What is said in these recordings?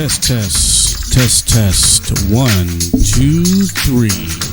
Test. 1, 2, 3.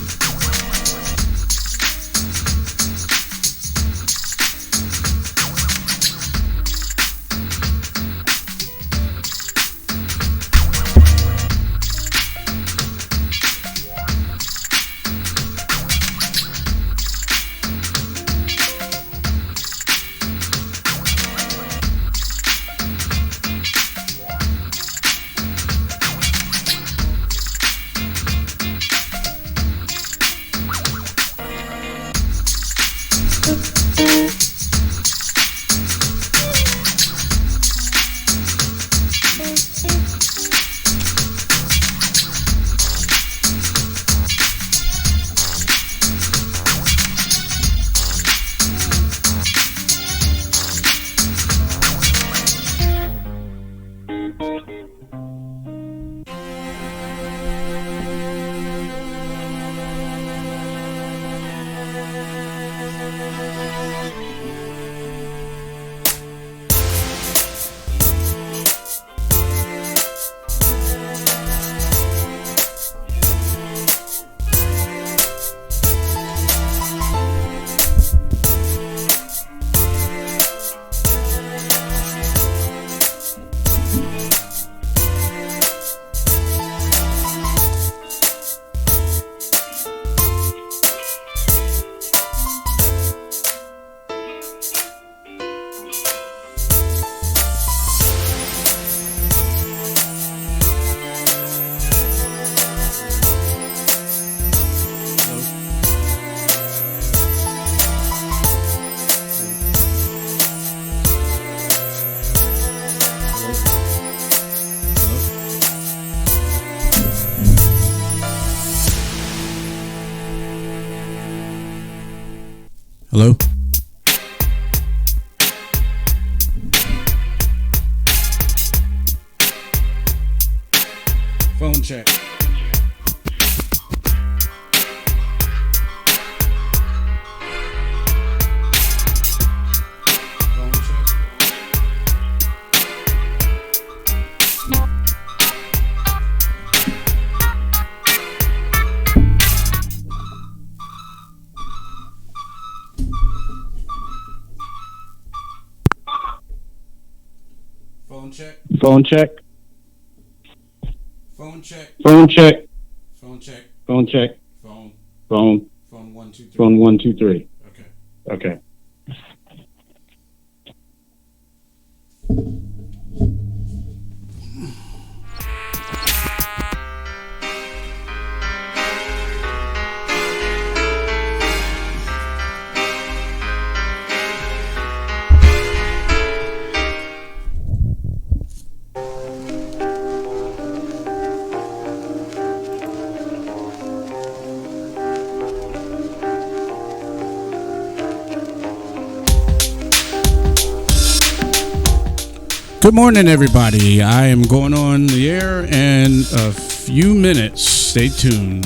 Hello? Phone check. Phone check. Phone check. Phone check. Phone check. Phone check. Phone check. Phone. Phone. Phone 1 2 3. Phone 1 2 3. Okay. Okay. Good morning, everybody. I am going on the air in a few minutes. Stay tuned.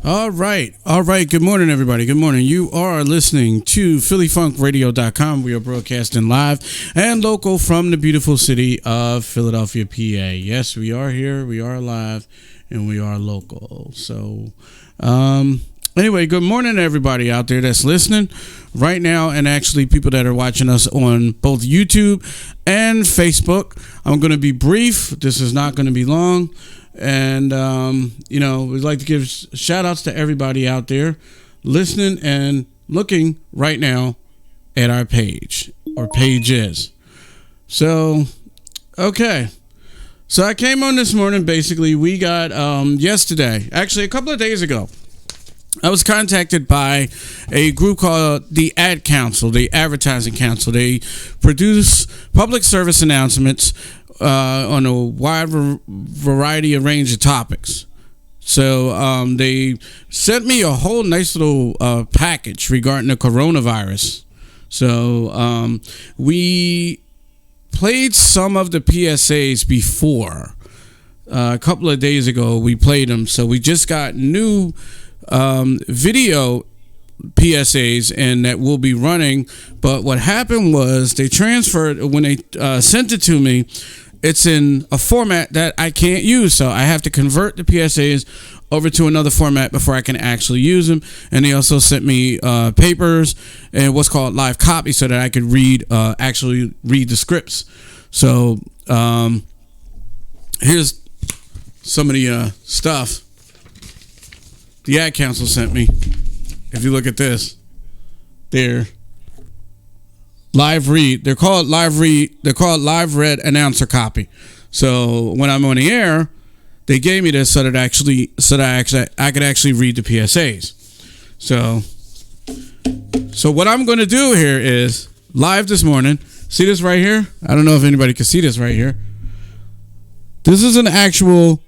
All right. Good morning, everybody. Good morning. You are listening to PhillyFunkRadio.com. We are broadcasting live and local from the beautiful city of Philadelphia, PA. Yes, we are here. We are live and we are local. So, anyway, good morning to everybody out there that's listening right now, and actually people that are watching us on both YouTube and Facebook. I'm going to be brief. This is not going to be long. And, we'd like to give shout outs to everybody out there listening and looking right now at our page or pages. So, okay. So I came on this morning. Basically, we got yesterday, actually a couple of days ago, I was contacted by a group called the Ad Council, the Advertising Council. They produce public service announcements on a wide variety of range of topics. So they sent me a whole nice little package regarding the coronavirus. So we played some of the PSAs before. A couple of days ago, we played them. So we just got new video PSAs and that will be running. But what happened was they transferred, when they sent it to me, it's in a format that I can't use, so I have to convert the PSAs over to another format before I can actually use them. And they also sent me papers and what's called live copy so that I could actually read the scripts. So here's some of the stuff the Ad Council sent me. If you look at this, they're live read. They're called live read. They're called live read announcer copy. So when I'm on the air, they gave me this so that I could actually read the PSAs. So what I'm going to do here is live this morning. See this right here? I don't know if anybody can see this right here. This is an actual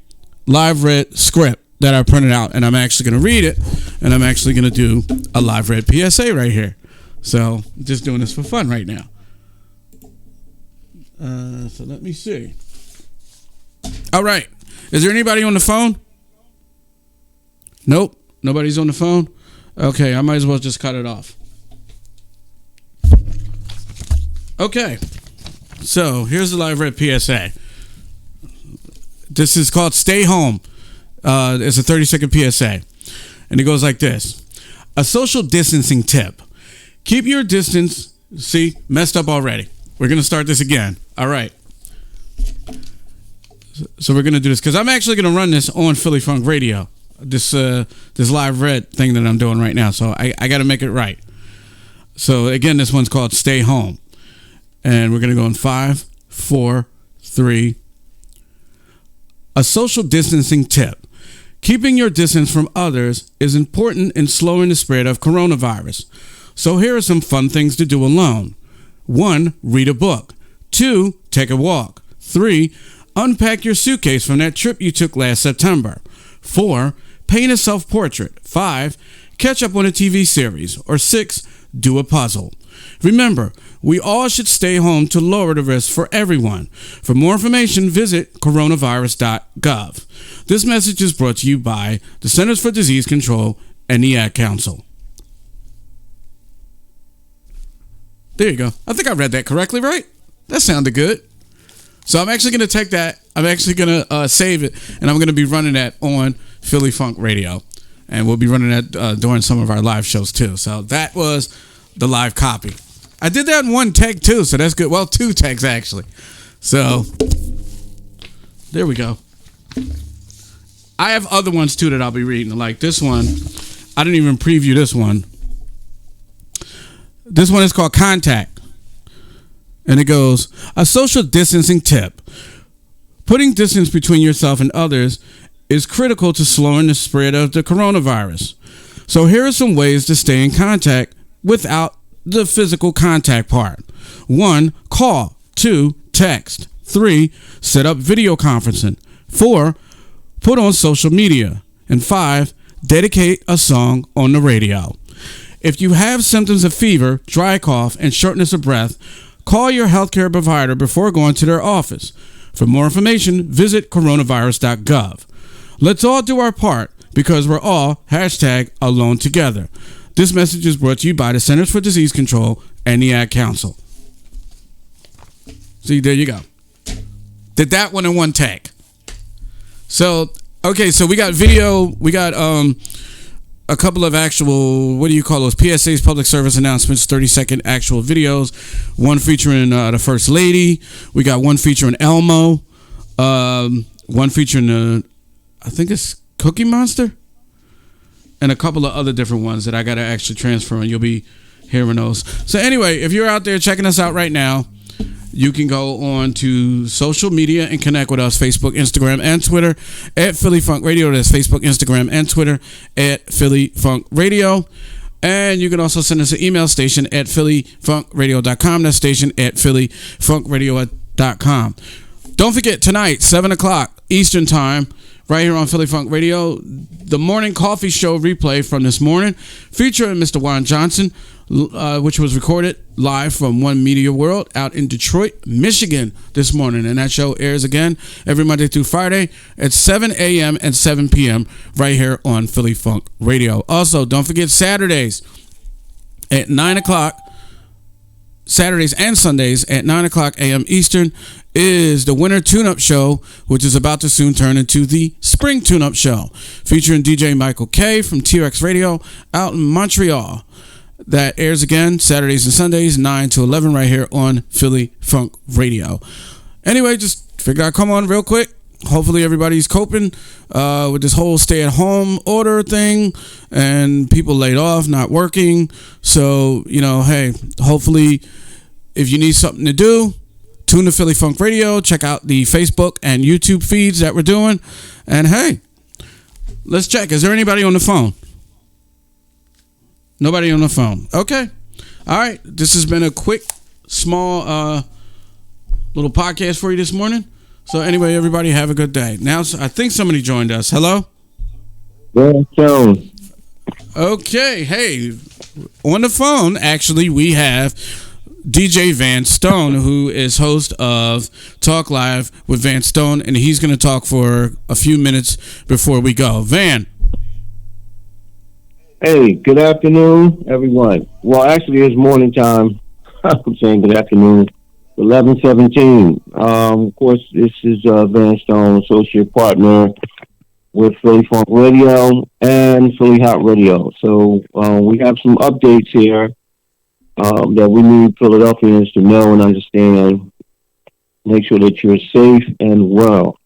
live read script that I printed out, and I'm actually going to read it, and I'm actually going to do a live read PSA right here. So, just doing this for fun right now. So, let me see. All right. Is there anybody on the phone? Nope. Nobody's on the phone? Okay, I might as well just cut it off. Okay. So, here's the live read PSA. This is called Stay Home. It's a 30-second PSA. And it goes like this. A social distancing tip. Keep your distance. See, messed up already. We're going to start this again. All right. So we're going to do this because I'm actually going to run this on Philly Funk Radio. This live read thing that I'm doing right now. So I got to make it right. So again, this one's called Stay Home. And we're going to go in 5, 4, 3. A social distancing tip. Keeping your distance from others is important in slowing the spread of coronavirus. So here are some fun things to do alone. 1, read a book. 2, take a walk. 3, unpack your suitcase from that trip you took last September. 4, paint a self-portrait. 5, catch up on a TV series. Or 6, do a puzzle. Remember, we all should stay home to lower the risk for everyone. For more information, visit coronavirus.gov. This message is brought to you by the Centers for Disease Control and the Ad Council. There you go. I think I read that correctly, right? That sounded good. So I'm actually going to take that. I'm actually going to save it, and I'm going to be running that on Philly Funk Radio. And we'll be running that during some of our live shows, too. So that was the live copy. I did that in one take, too, so that's good. Well, 2 takes, actually. So there we go. I have other ones, too, that I'll be reading. Like this one. I didn't even preview this one. This one is called Contact. And it goes, a social distancing tip. Putting distance between yourself and others is critical to slowing the spread of the coronavirus. So here are some ways to stay in contact without the physical contact part. 1, call. 2, text. 3, set up video conferencing. 4, put on social media. And 5, dedicate a song on the radio. If you have symptoms of fever, dry cough, and shortness of breath, call your healthcare provider before going to their office. For more information, visit coronavirus.gov. Let's all do our part because we're all #alone together. This message is brought to you by the Centers for Disease Control and the Ad Council. See, there you go. Did that one in one take. So, okay, so we got video. We got a couple of actual, what do you call those? PSAs, public service announcements, 30-second actual videos. One featuring the First Lady. We got one featuring Elmo. One featuring, I think it's Cookie Monster. And a couple of other different ones that I got to actually transfer, and you'll be hearing those. So anyway, if you're out there checking us out right now, you can go on to social media and connect with us, Facebook, Instagram, and Twitter at Philly Funk Radio. That's Facebook, Instagram, and Twitter at Philly Funk Radio. And you can also send us an email, station at phillyfunkradio.com. That's station at phillyfunkradio.com. Don't forget, tonight, 7 o'clock Eastern Time, right here on Philly Funk Radio, the morning coffee show replay from this morning, featuring Mr. Juan Johnson, which was recorded live from One Media World out in Detroit, Michigan this morning. And that show airs again every Monday through Friday at 7 a.m. and 7 p.m. right here on Philly Funk Radio. Also, don't forget Saturdays at 9 o'clock. Saturdays and Sundays at 9 o'clock a.m. Eastern is the Winter Tune-Up Show, which is about to soon turn into the Spring Tune-Up Show, featuring DJ Michael K from T-Rex Radio out in Montreal. That airs again Saturdays and Sundays, 9 to 11, right here on Philly Funk Radio. Anyway, just figure I'd come on real quick. Hopefully everybody's coping with this whole stay-at-home order thing, and people laid off, not working. So, hey, hopefully if you need something to do, tune to Philly Funk Radio. Check out the Facebook and YouTube feeds that we're doing. And, hey, let's check. Is there anybody on the phone? Nobody on the phone. Okay. All right. This has been a quick, small little podcast for you this morning. So anyway, everybody have a good day. Now, I think somebody joined us. Hello? Yeah, Jones. Okay. Hey, on the phone, actually, we have DJ Van Stone, who is host of Talk Live with Van Stone, and he's going to talk for a few minutes before we go. Van. Hey, good afternoon, everyone. Well, actually, it's morning time. I'm saying good afternoon. 11:17. Of course, this is Van Stone, associate partner with Philly Funk Radio and Philly Hot Radio. So we have some updates here that we need Philadelphians to know and understand. Make sure that you're safe and well.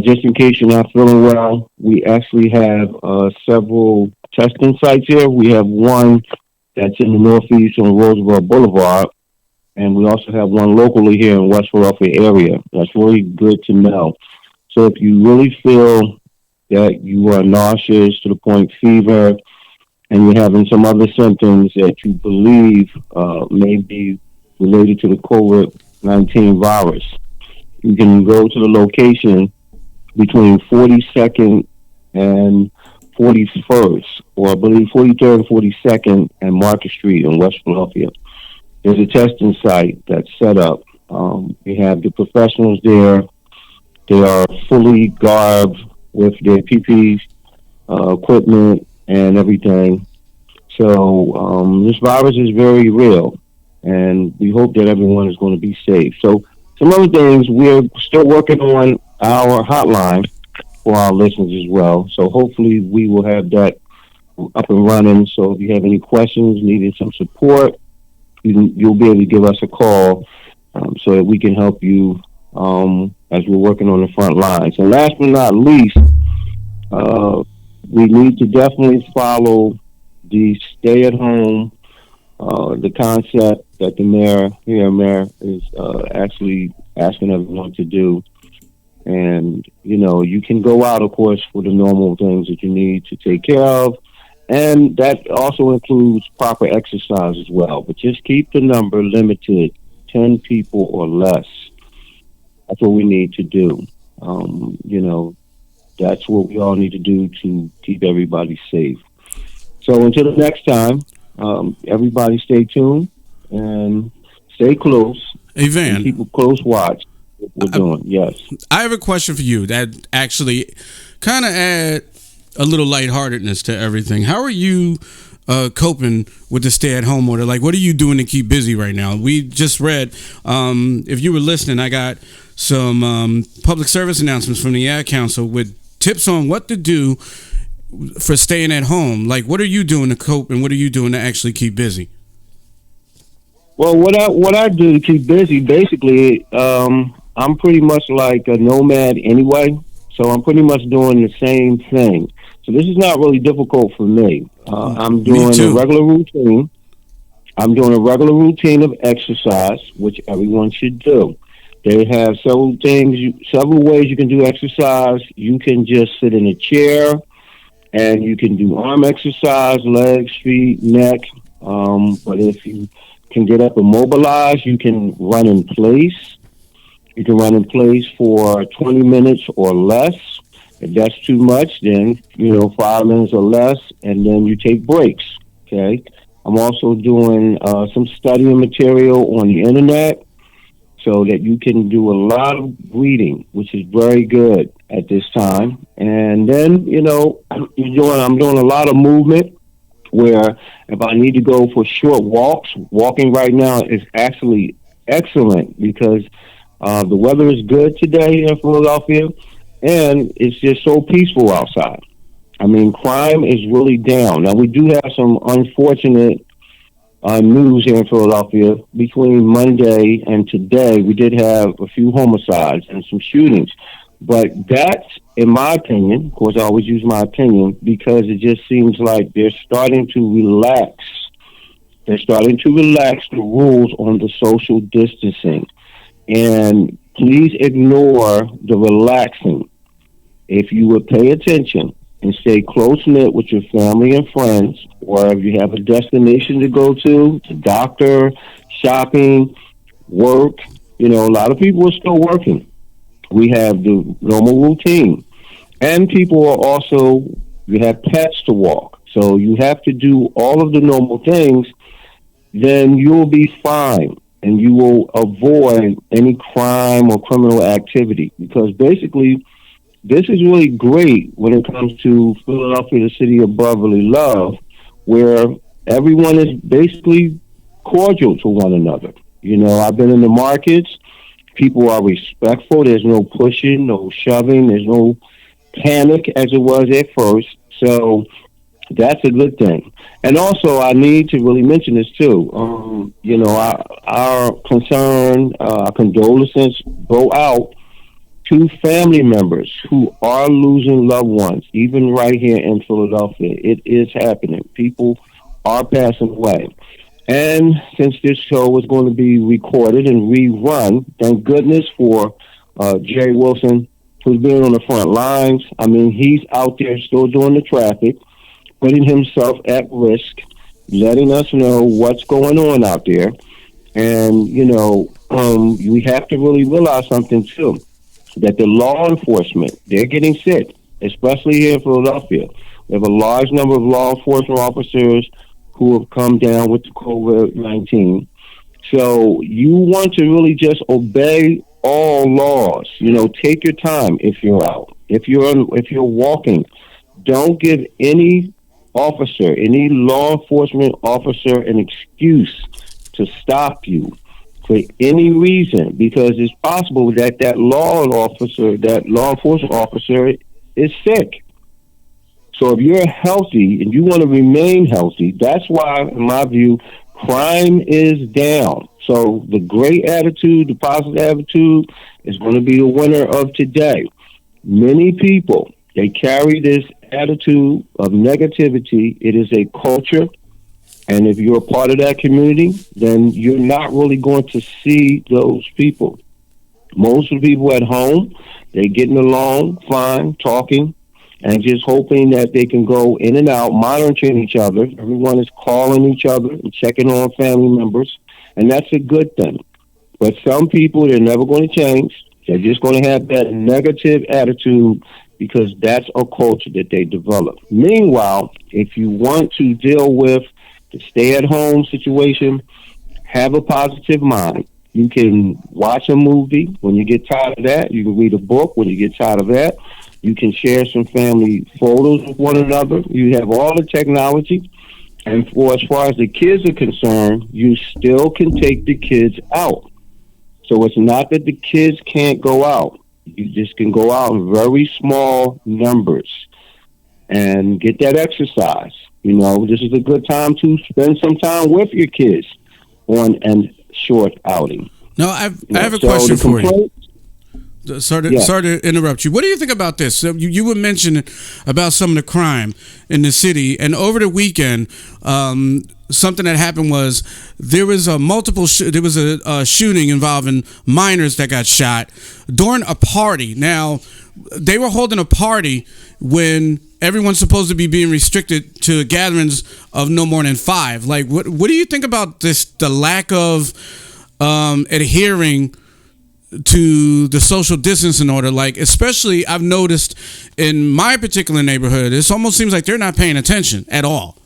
Just in case you're not feeling well, we actually have several testing sites here. We have one that's in the Northeast on Roosevelt Boulevard. And we also have one locally here in West Philadelphia area. That's really good to know. So if you really feel that you are nauseous to the point fever, and you're having some other symptoms that you believe may be related to the COVID-19 virus, you can go to the location between 42nd and 41st, or I believe 43rd and 42nd and Market Street in West Philadelphia. There's a testing site that's set up. We have the professionals there. They are fully garbed with their PPE equipment and everything. So this virus is very real, and we hope that everyone is going to be safe. So some other things, we're still working on our hotline for our listeners as well. So hopefully we will have that up and running. So if you have any questions, needing some support, you'll be able to give us a call so that we can help you as we're working on the front lines. And last but not least, we need to definitely follow the stay-at-home, the concept that the mayor is actually asking everyone to do. And, you can go out, of course, for the normal things that you need to take care of. And that also includes proper exercise as well. But just keep the number limited, 10 people or less. That's what we need to do. That's what we all need to do to keep everybody safe. So until the next time, everybody stay tuned and stay close. Hey, Van. Keep a close watch. What we're doing, yes. I have a question for you that actually kind of a little lightheartedness to everything. How are you coping with the stay-at-home order? Like, what are you doing to keep busy right now? We just read, if you were listening, I got some public service announcements from the Ad Council with tips on what to do for staying at home. Like, what are you doing to cope, and what are you doing to actually keep busy? Well, what I do to keep busy, basically, I'm pretty much like a nomad anyway, so I'm pretty much doing the same thing. So this is not really difficult for me. I'm doing a regular routine. I'm doing a regular routine of exercise, which everyone should do. They have several ways you can do exercise. You can just sit in a chair, and you can do arm exercise, legs, feet, neck. But if you can get up and mobilize, you can run in place. You can run in place for 20 minutes or less. If that's too much, then, 5 minutes or less, and then you take breaks, okay? I'm also doing some studying material on the internet so that you can do a lot of reading, which is very good at this time. And then, I'm doing a lot of movement where if I need to go for short walks, walking right now is actually excellent because the weather is good today in Philadelphia, and it's just so peaceful outside. I mean, crime is really down. Now, we do have some unfortunate news here in Philadelphia. Between Monday and today, we did have a few homicides and some shootings. But that's, in my opinion, of course, I always use my opinion, because it just seems like they're starting to relax. They're starting to relax the rules on the social distancing. And please ignore the relaxing. If you would pay attention and stay close-knit with your family and friends, or if you have a destination to go to, the doctor, shopping, work, a lot of people are still working. We have the normal routine. And people are also, you have pets to walk. So you have to do all of the normal things, then you'll be fine. And you will avoid any crime or criminal activity. Because basically, this is really great when it comes to Philadelphia, the city of brotherly love, where everyone is basically cordial to one another. I've been in the markets. People are respectful. There's no pushing, no shoving. There's no panic as it was at first. So that's a good thing. And also, I need to really mention this too. Our concern, our condolences go out to family members who are losing loved ones, even right here in Philadelphia. It is happening. People are passing away. And since this show is going to be recorded and rerun, thank goodness for Jerry Wilson, who's been on the front lines. I mean, he's out there still doing the traffic, putting himself at risk, letting us know what's going on out there. And, we have to really realize something, too, that the law enforcement, they're getting sick, especially here in Philadelphia. We have a large number of law enforcement officers who have come down with the COVID-19. So you want to really just obey all laws. Take your time if you're out. If you're walking, don't give any officer, any law enforcement officer, an excuse to stop you for any reason, because it's possible that law enforcement officer is sick. So if you're healthy and you want to remain healthy, that's why, in my view, crime is down. So the great attitude, the positive attitude, is going to be the winner of today. Many people, they carry this attitude of negativity. It is a culture. And if you're a part of that community, then you're not really going to see those people. Most of the people at home, they're getting along fine, talking, and just hoping that they can go in and out, monitoring each other. Everyone is calling each other and checking on family members, and that's a good thing. But some people, they're never going to change. They're just going to have that negative attitude because that's a culture that they develop. Meanwhile, if you want to deal with the stay-at-home situation, have a positive mind. You can watch a movie when you get tired of that. You can read a book when you get tired of that. You can share some family photos with one another. You have all the technology. And for as far as the kids are concerned, you still can take the kids out. So it's not that the kids can't go out. You just can go out in very small numbers and get that exercise. This is a good time to spend some time with your kids on a short outing. No, I have a question for you. Sorry to interrupt you. What do you think about this? So you were mentioning about some of the crime in the city, and over the weekend, something that happened was there was a shooting involving minors that got shot during a party. Now, they were holding a party when everyone's supposed to be being restricted to gatherings of no more than 5. Like, what do you think about this? The lack of adhering to the social distancing order, like especially I've noticed in my particular neighborhood, it almost seems like they're not paying attention at all.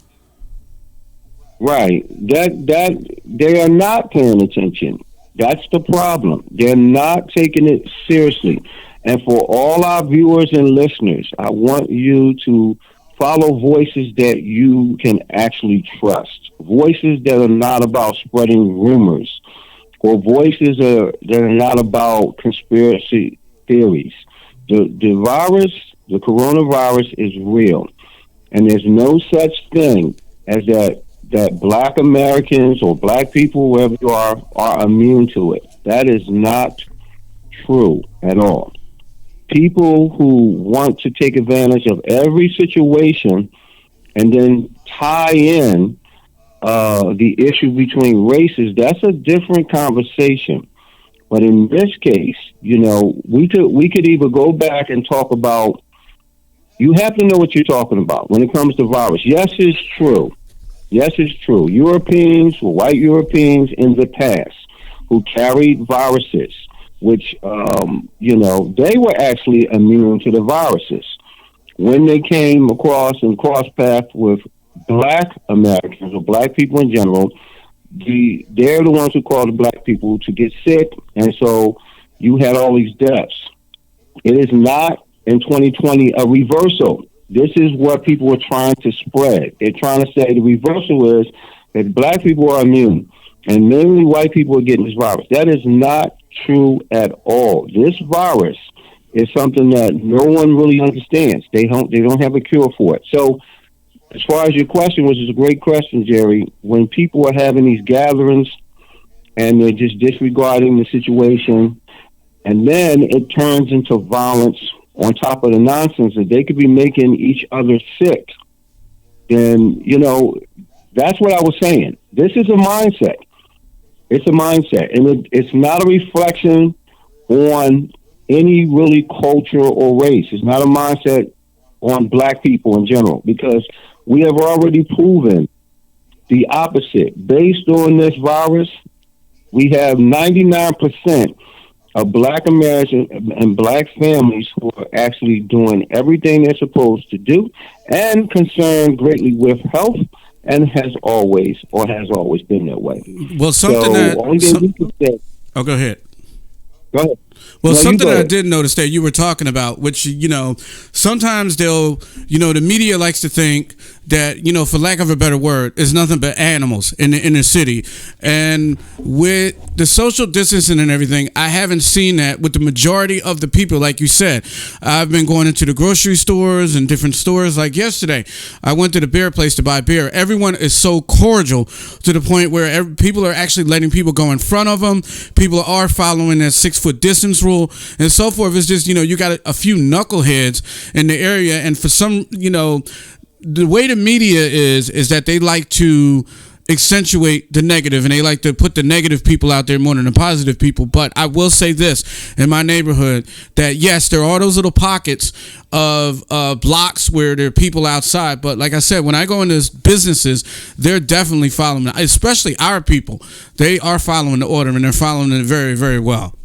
Right. That they are not paying attention. That's the problem. They're not taking it seriously. And for all our viewers and listeners, I want you to follow voices that you can actually trust. Voices that are not about spreading rumors, or voices that are not about conspiracy theories. The virus, the coronavirus, is real. And there's no such thing as that Black Americans or Black people, wherever you are immune to it. That is not true at all. People who want to take advantage of every situation and then tie in the issue between races, that's a different conversation. But in this case, we could either go back and talk about, you have to know what you're talking about when it comes to virus. Yes, it's true. Europeans, white Europeans in the past who carried viruses, which, they were actually immune to the viruses. When they came across and crossed paths with Black Americans or Black people in general, they're the ones who caused the Black people to get sick, and so you had all these deaths. It is not in 2020 a reversal. This is what people are trying to spread. They're trying to say the reversal is that Black people are immune and mainly white people are getting this virus. That is not true at all. This virus is something that no one really understands. They don't have a cure for it. So as far as your question, which is a great question, Jerry, when people are having these gatherings and they're just disregarding the situation, and then it turns into violence on top of the nonsense that they could be making each other sick, then, that's what I was saying. This is a mindset. It's a mindset, and it's not a reflection on any really culture or race. It's not a mindset on Black people in general, because we have already proven the opposite. Based on this virus, we have 99% of Black Americans and Black families who are actually doing everything they're supposed to do and concerned greatly with health, and has always been that way. Well, something go ahead. Go ahead. Well, something that I did notice that you were talking about, which, sometimes the media likes to think that, for lack of a better word, is nothing but animals in the inner city. And with the social distancing and everything, I haven't seen that with the majority of the people. Like you said, I've been going into the grocery stores and different stores. Like yesterday, I went to the beer place to buy beer. Everyone is so cordial to the point where people are actually letting people go in front of them. People are following that 6-foot distance rule and so forth. It's just, you got a few knuckleheads in the area, and for some, the way the media is that they like to accentuate the negative, and they like to put the negative people out there more than the positive people. But I will say this, in my neighborhood, that yes, there are those little pockets of blocks where there are people outside, but like I said, when I go into businesses, they're definitely following it, especially our people. They are following the order, and they're following it very, very well.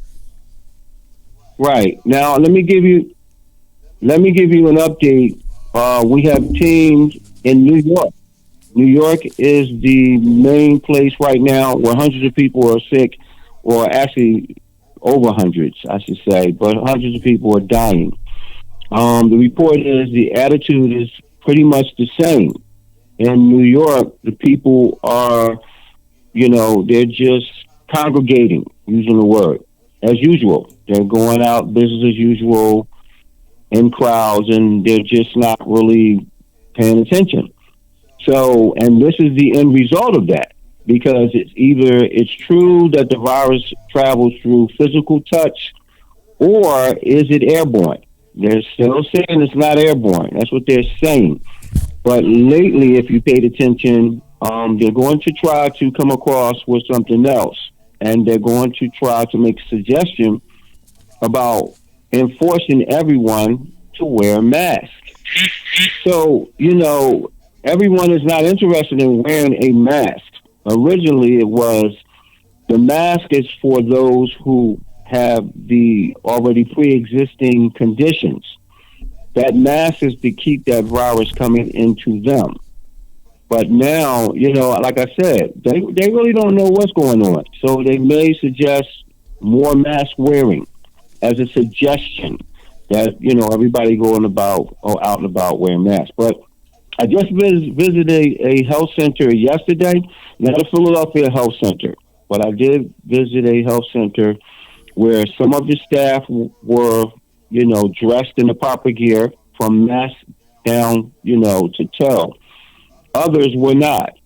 Right. Now, let me give you an update. We have teams in New York. New York is the main place right now where hundreds of people are sick, or actually over hundreds, I should say, but hundreds of people are dying. The report is the attitude is pretty much the same. In New York, the people are, they're just congregating, using the word, as usual. They're going out business as usual in crowds, and they're just not really paying attention. So, and this is the end result of that, because it's true that the virus travels through physical touch, or is it airborne? They're still saying it's not airborne. That's what they're saying. But lately, if you paid attention, they're going to try to come across with something else. And they're going to try to make a suggestion about enforcing everyone to wear a mask. So, everyone is not interested in wearing a mask. Originally, it was the mask is for those who have the already pre-existing conditions. That mask is to keep that virus coming into them. But now, like I said, they really don't know what's going on. So they may suggest more mask wearing as a suggestion that, everybody going about or out and about wearing masks. But I just visited a health center yesterday, not a Philadelphia health center, but I did visit a health center where some of the staff were, dressed in the proper gear from mask down, to toe. Others were not.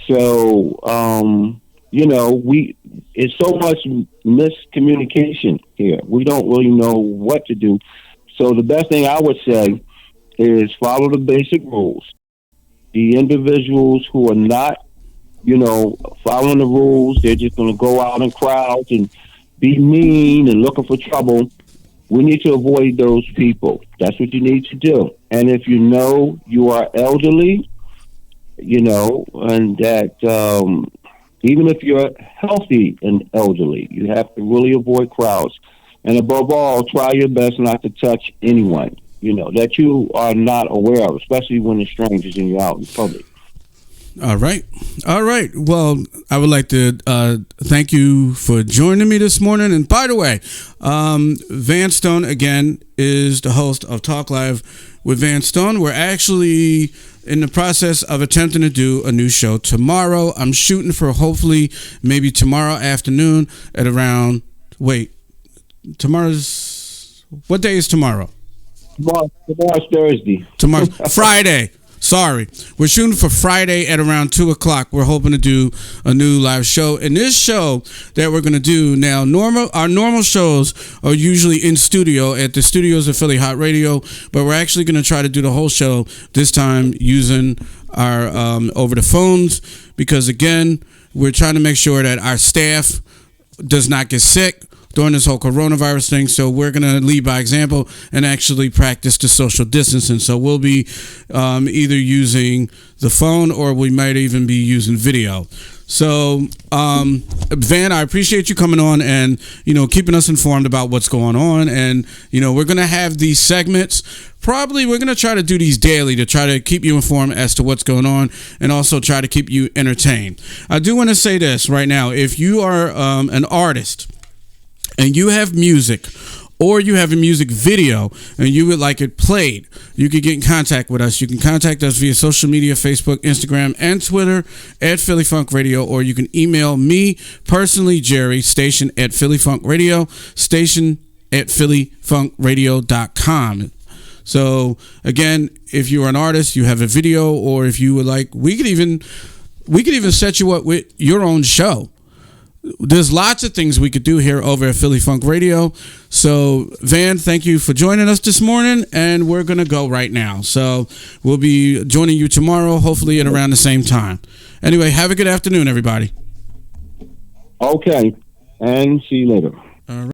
So, it's so much miscommunication here. We don't really know what to do. So the best thing I would say is follow the basic rules. The individuals who are not, following the rules, they're just going to go out in crowds and be mean and looking for trouble. We need to avoid those people. That's what you need to do. And if you are elderly, and that even if you're healthy and elderly, you have to really avoid crowds. And above all, try your best not to touch anyone, that you are not aware of, especially when it's strangers and you're out in public. All right. Well, I would like to thank you for joining me this morning. And by the way, Van Stone, again, is the host of Talk Live with Van Stone. We're actually in the process of attempting to do a new show tomorrow. I'm shooting for hopefully maybe tomorrow afternoon at around, what day is tomorrow? Tomorrow's Thursday. Tomorrow, Friday. Sorry. We're shooting for Friday at around 2 o'clock. We're hoping to do a new live show. And this show that we're going to do now, our normal shows are usually in studio at the studios of Philly Hot Radio, but we're actually going to try to do the whole show this time using our over the phones, because, again, we're trying to make sure that our staff does not get sick during this whole coronavirus thing. So we're going to lead by example and actually practice the social distancing. So we'll be either using the phone, or we might even be using video. So, Van, I appreciate you coming on and, keeping us informed about what's going on. And, we're going to have these segments. Probably we're going to try to do these daily to try to keep you informed as to what's going on, and also try to keep you entertained. I do want to say this right now. If you are an artist and you have music, or you have a music video and you would like it played, you can get in contact with us. You can contact us via social media, Facebook, Instagram, and Twitter at Philly Funk Radio, or you can email me personally, Jerry, station at Philly Funk Radio, station at phillyfunkradio.com. So again, if you're an artist, you have a video, or if you would like, we could even set you up with your own show. There's lots of things we could do here over at Philly Funk Radio. So, Van, thank you for joining us this morning, and we're going to go right now. So, we'll be joining you tomorrow, hopefully at around the same time. Anyway, have a good afternoon, everybody. Okay, and see you later.